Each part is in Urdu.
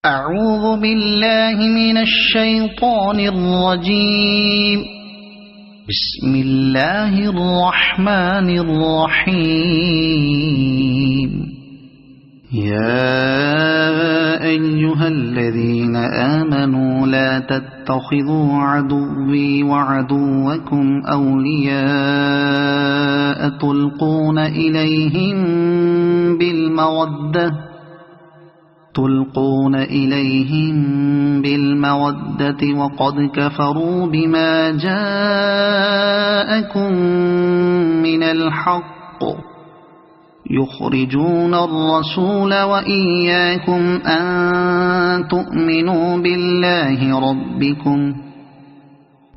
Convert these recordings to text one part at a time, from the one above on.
أعوذ بالله من الشيطان الرجيم. بسم الله الرحمن الرحيم. يا أيها الذين آمنوا لا تتخذوا عدوي وعدوكم أولياء تلقون إليهم بالمودة وقد كفروا بما جاءكم من الحق يخرجون الرسول وإياكم أن تؤمنوا بالله ربكم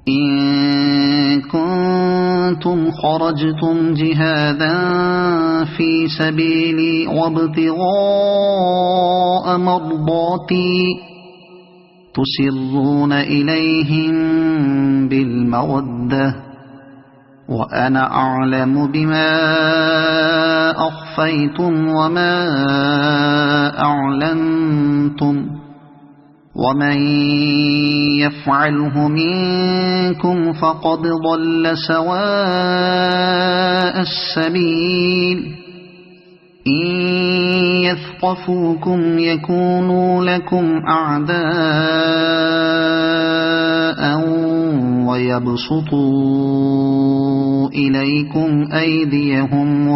إن كنتم خرجتم جهادا في سبيلي وابتغاء مرضاتي تسرون إليهم بالمودة وأنا أعلم بما أخفيتم وما أعلنتم ومن يفعله منكم فقد ضل سواء السبيل. إن يثقفوكم يكونوا لكم أعداء ويبسطوا إليكم أيديهم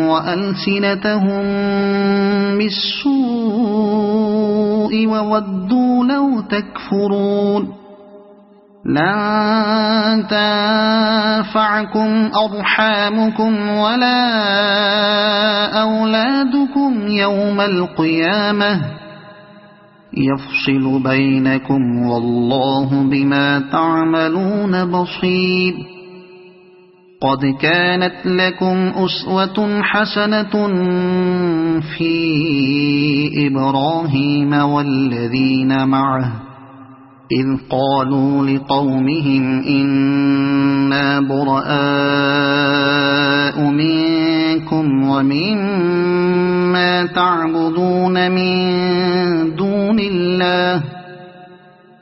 وألسنتهم بالسوء وودوا لو تكفرون. لن تنفعكم أرحامكم ولا أولادكم يوم القيامة يفصل بينكم والله بما تعملون بصير. قد كانت لكم أسوة حسنة في إبراهيم والذين معه إذ قالوا لقومهم إنا براء منكم ومما تعبدون من دون الله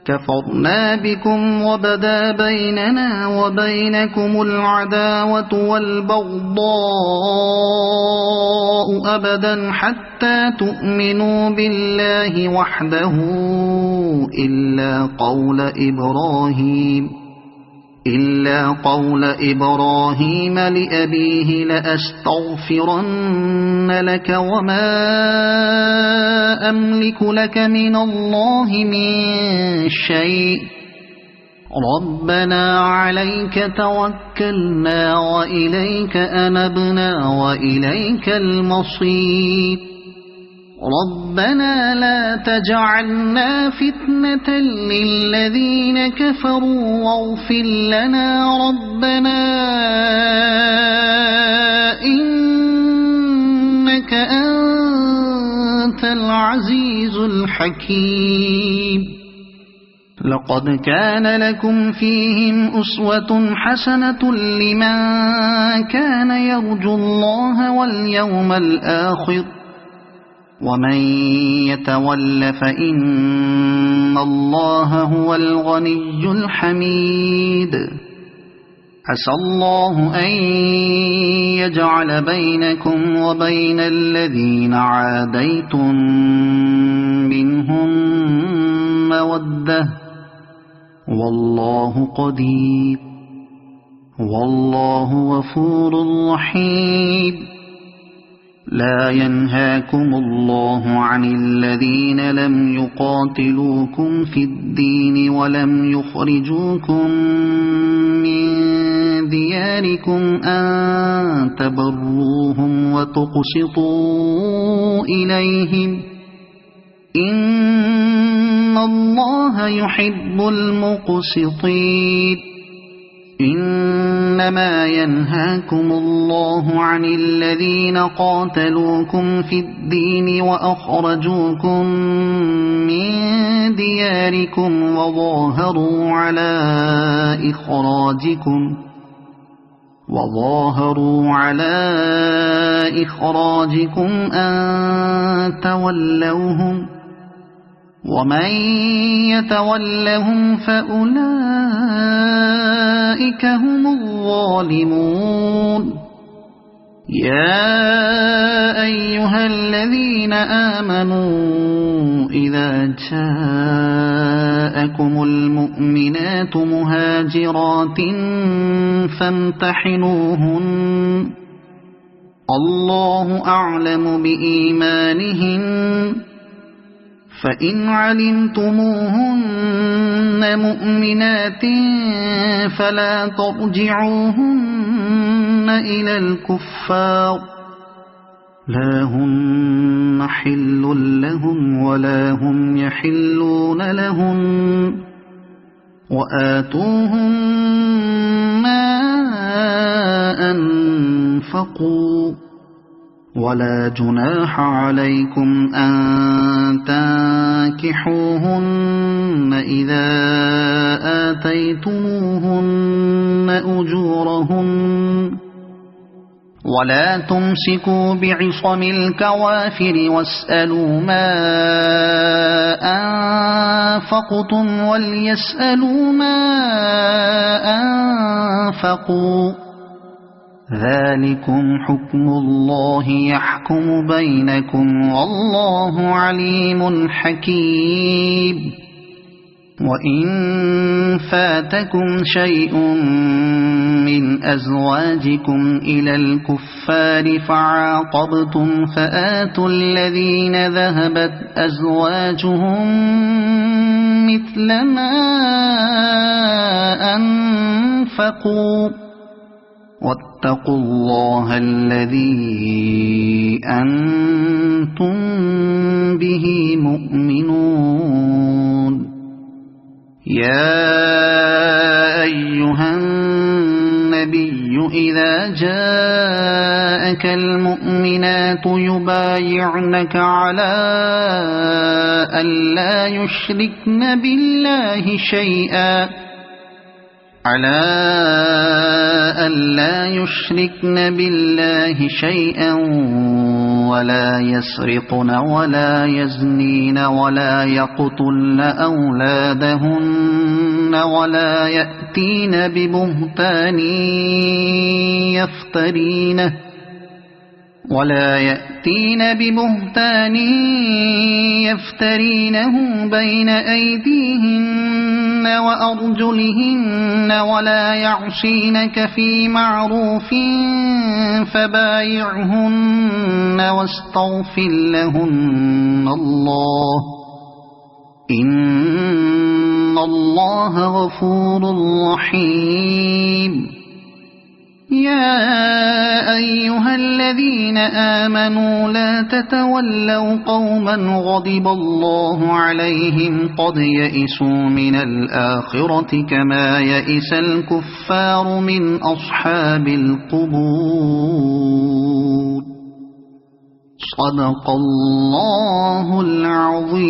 كفرنا بكم وبدا بيننا وبينكم العداوة والبغضاء أبدا حتى تؤمنوا بالله وحده إلا قول إبراهيم لأبيه لأستغفرن لك وما أملك لك من الله من شيء ربنا عليك توكلنا وإليك أنبنا وإليك المصير. ربنا لا تجعلنا فتنة للذين كفروا واغفر لنا ربنا إنك أنت العزيز الحكيم. لقد كان لكم فيهم أسوة حسنة لمن كان يرجو الله واليوم الآخر ومن يتول فإن الله هو الغني الحميد. عسى الله أن يجعل بينكم وبين الذين عاديتم منهم مودة والله قدير والله غفور رحيم. لا ينهاكم الله عن الذين لم يقاتلوكم في الدين ولم يخرجوكم من دياركم أن تبروهم وتقسطوا إليهم إن الله يحب المقسطين. إنما ينهاكم الله عن الذين قاتلوكم في الدين وأخرجوكم من دياركم وظاهروا على إخراجكم وظاهروا على إخراجكم أن تولوهم ومن يتولهم فأولئك هم الظالمون يا أيها الذين آمنوا إذا جاءكم المؤمنات مهاجرات فامتحنوهن الله أعلم بإيمانهن فإن علمتموهن مؤمنات فلا ترجعوهن إلى الكفار لا هن حل لهم ولا هم يحلون لهم وآتوهم ما أنفقوا ولا جناح عليكم أن تنكحوهن إذا آتيتموهن أجورهن ولا تمسكوا بعصم الكوافر واسألوا ما أنفقتم وليسألوا ما أنفقوا ذلكم حكم الله يحكم بينكم والله عليم حكيم وإن فاتكم شيء من أزواجكم إلى الكفار فعاقبتم فآتوا الذين ذهبت أزواجهم مثل ما أنفقوا واتقوا الله الذي أنتم به مؤمنون يا أيها النبي إذا جاءك المؤمنات يبايعنك على ألا يشركن بالله شيئا ولا يسرقن ولا يزنين ولا يقتلن أولادهن ولا يأتين ببهتان يفترينه بين أيديهن وأرجلهن ولا يعصينك في معروف فبايعهن واستغفر لهن الله إن الله غفور رحيم يا أيها الذين آمنوا لا تتولوا قوما غضب الله عليهم قد يئسوا من الآخرة كما يئس الكفار من أصحاب القبور صدق الله العظيم.